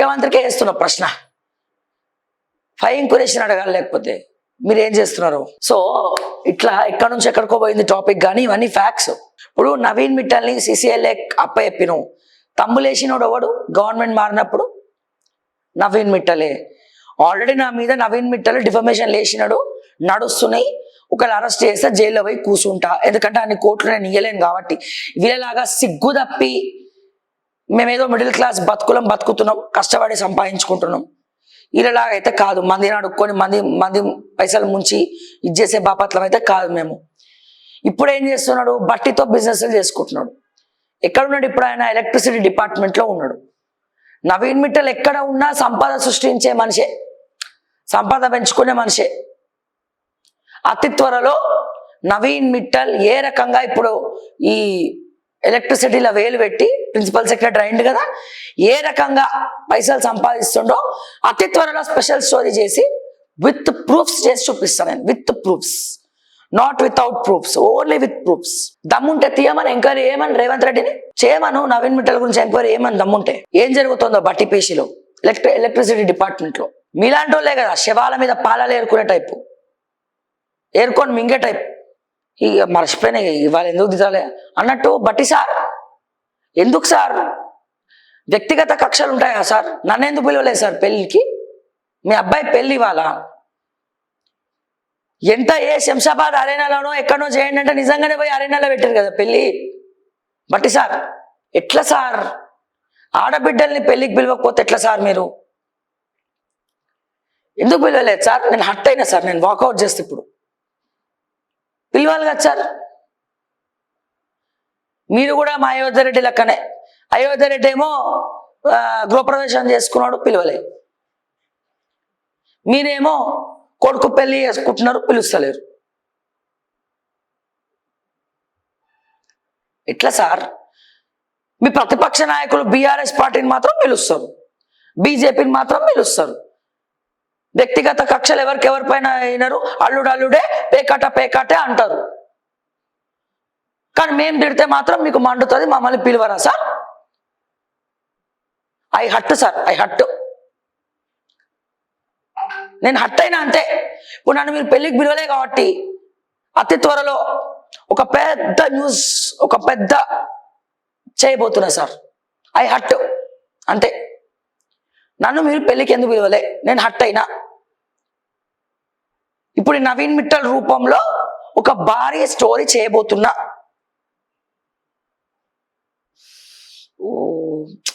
ముఖ్యమంత్రికే వేస్తున్న ప్రశ్న, fine question అడగాలి, లేకపోతే మీరు ఏం చేస్తున్నారు? సో ఇట్లా ఎక్కడి నుంచి ఎక్కడికో పోయింది టాపిక్, కానీ ఇవన్నీ ఫ్యాక్ట్స్. ఇప్పుడు నవీన్ మిట్టల్ని సిసిఎల్ఏ అప్పచెప్పిను, తమ్ములేసినోడు ఎవడు? గవర్నమెంట్ మారినప్పుడు నవీన్ మిట్టలే. ఆల్రెడీ నా మీద నవీన్ మిట్టల్ డిఫర్మేషన్ లేచినాడు, నడుస్తున్నాయి. ఒకవేళ అరెస్ట్ చేస్తే జైల్లో పోయి కూర్చుంటా, ఎందుకంటే అన్ని కోర్టులు నేను ఇయ్యలేను కాబట్టి. వీళ్ళలాగా సిగ్గు తప్పి మేమేదో మిడిల్ క్లాస్ బతుకుతున్నాం, కష్టపడి సంపాదించుకుంటున్నాం. వీళ్ళలాగా అయితే కాదు, మందిని అడుక్కొని మంది పైసలు ముంచి ఇది చేసే బాపత్లం అయితే కాదు మేము. ఇప్పుడు ఏం చేస్తున్నాడు? బట్టితో బిజినెస్లు చేసుకుంటున్నాడు. ఎక్కడున్నాడు ఇప్పుడు? ఆయన ఎలక్ట్రిసిటీ డిపార్ట్మెంట్లో ఉన్నాడు. నవీన్ మిట్టల్ ఎక్కడ ఉన్నా సంపద సృష్టించే మనిషే, సంపద పెంచుకునే మనిషే. అతి త్వరలో నవీన్ మిట్టల్ ఏ రకంగా ఇప్పుడు ఈ ఎలక్ట్రిసిటీలో వేలు పెట్టి ప్రిన్సిపల్ సెక్రటరీ అయింది కదా, ఏ రకంగా పైసలు సంపాదిస్తుండో అతి త్వరలో స్పెషల్ స్టోరీ చేసి విత్ ప్రూఫ్స్ చేసి చూపిస్తాను నేను. With proofs, not without proofs, only with proofs. దమ్ముంటే తీయమని ఎంక్వైరీ ఏమని రేవంత్ రెడ్డిని చేయమను. నవీన్ మిట్టల్ గురించి ఎంక్వైరీ ఏమని దమ్ముంటే. ఏం జరుగుతుందో బట్టిపేషిలో ఎలక్ట్రిసిటీ డిపార్ట్మెంట్లో మీలాంటి వాళ్ళే కదా శవాల మీద పాలాలు ఏరుకునే టైపు, ఏరుకొని మింగే టైప్. ఇక మర్చిపోయినాయి ఇవాళ ఎందుకు దిగాలే అన్నట్టు. బట్టి సార్ ఎందుకు సార్ వ్యక్తిగత కక్షలు ఉంటాయా సార్? నన్ను ఎందుకు పిలవలేదు సార్ పెళ్ళికి? మీ అబ్బాయి పెళ్ళి ఇవాళ ఎంత ఏ శంషాబాద్ అరేనాలోనో ఎక్కడనో చేయండి అంటే నిజంగానే పోయి అరేనాలో పెట్టారు కదా పెళ్ళి. బట్టి సార్ ఎట్లా సార్? ఆడబిడ్డల్ని పెళ్ళికి పిలవకపోతే ఎట్లా సార్? మీరు ఎందుకు పిలవలేదు సార్? నేను హర్ట్ అయినా సార్, నేను వాకౌట్ చేస్తే ఇప్పుడు పిలవాలి కదా సార్. మీరు కూడా మా అయోధ్య రెడ్డి లెక్కనే. అయోధ్య రెడ్డి ఏమో గృహప్రవేశం చేసుకున్నాడు, పిలవలే. మీరేమో కొడుకు పెళ్లి చేసుకుంటున్నారు, పిలుస్తలేరు. ఎట్లా సార్? మీ ప్రతిపక్ష నాయకులు బీఆర్ఎస్ పార్టీని మాత్రం పిలుస్తారు, బీజేపీని మాత్రం పిలుస్తారు. వ్యక్తిగత కక్షలు ఎవరిపైన అయినారు, అల్లుడే పేకాటే అంటారు. కానీ మేము తిడితే మాత్రం మీకు మండుతుంది, మమ్మల్ని పిలువరా sir? I hurt sir, I hurt. నేను హట్ అయినా అంతే. ఇప్పుడు నన్ను మీరు పెళ్ళికి పిలవలే కాబట్టి అతి త్వరలో ఒక పెద్ద న్యూస్, ఒక పెద్ద చేయబోతున్నా సార్. ఐ హట్ అంతే. నన్ను మీరు పెళ్ళికి ఎందుకు పిలవలే? నేను హట్ అయినా. ఇప్పుడు నవీన్ మిట్టల్ రూపంలో ఒక భారీ స్టోరీ చేయబోతున్నా.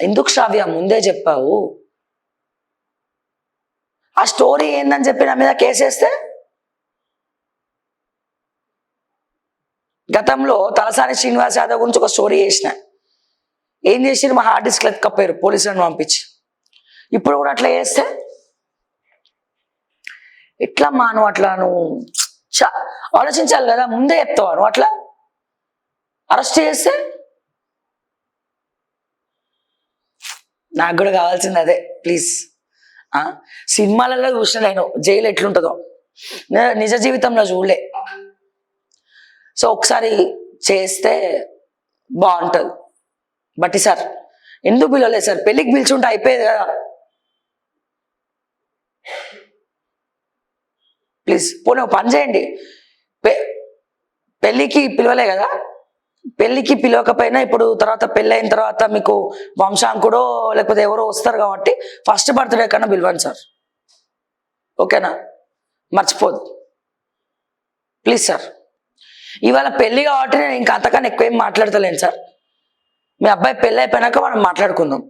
ఎందుకు శ్రావ్య ముందే చెప్పావు? ఆ స్టోరీ ఏందని చెప్పి నా మీద కేసేస్తే, గతంలో తలసాని శ్రీనివాస్ యాదవ్ గురించి ఒక స్టోరీ చేసిన. ఏం చేసి మా హార్డ్ డిస్క్ ఎత్తుకపోయారు పోలీసులను పంపించి. ఇప్పుడు కూడా అట్లా చేస్తే ఎట్లా నువ్వు అట్లా నువ్వు ఆలోచించాలి కదా, ముందే చెప్తావా నువ్వు? అట్లా అరెస్ట్ చేస్తే నాకు కూడా కావాల్సింది అదే. ప్లీజ్, సినిమాలలో చూసిన నేను జైలు ఎట్లుంటుందో, నిజ జీవితంలో చూడలే. సో ఒకసారి చేస్తే బాగుంటుంది. బట్టి సార్ ఎందుకు పిలవలేదు సార్? పెళ్ళికి పిలిచుంటే అయిపోయేది కదా. ప్లీజ్ పోనీ ఒక పని చేయండి, పెళ్ళికి పిలవలే కదా, పెళ్ళికి పిలవకపోయినా ఇప్పుడు తర్వాత పెళ్ళైన తర్వాత మీకు వంశాంకుడో లేకపోతే ఎవరో వస్తారు కాబట్టి ఫస్ట్ బర్త్డే కన్నా పిలవండి సార్, ఓకేనా? మర్చిపోదు ప్లీజ్ సార్. ఇవాళ పెళ్ళి కాబట్టి నేను ఇంకా అంతకన్నా ఎక్కువ ఏం మాట్లాడతలేను సార్. మీ అబ్బాయి పెళ్ళి అయిపోయినాక మనం మాట్లాడుకుందాం.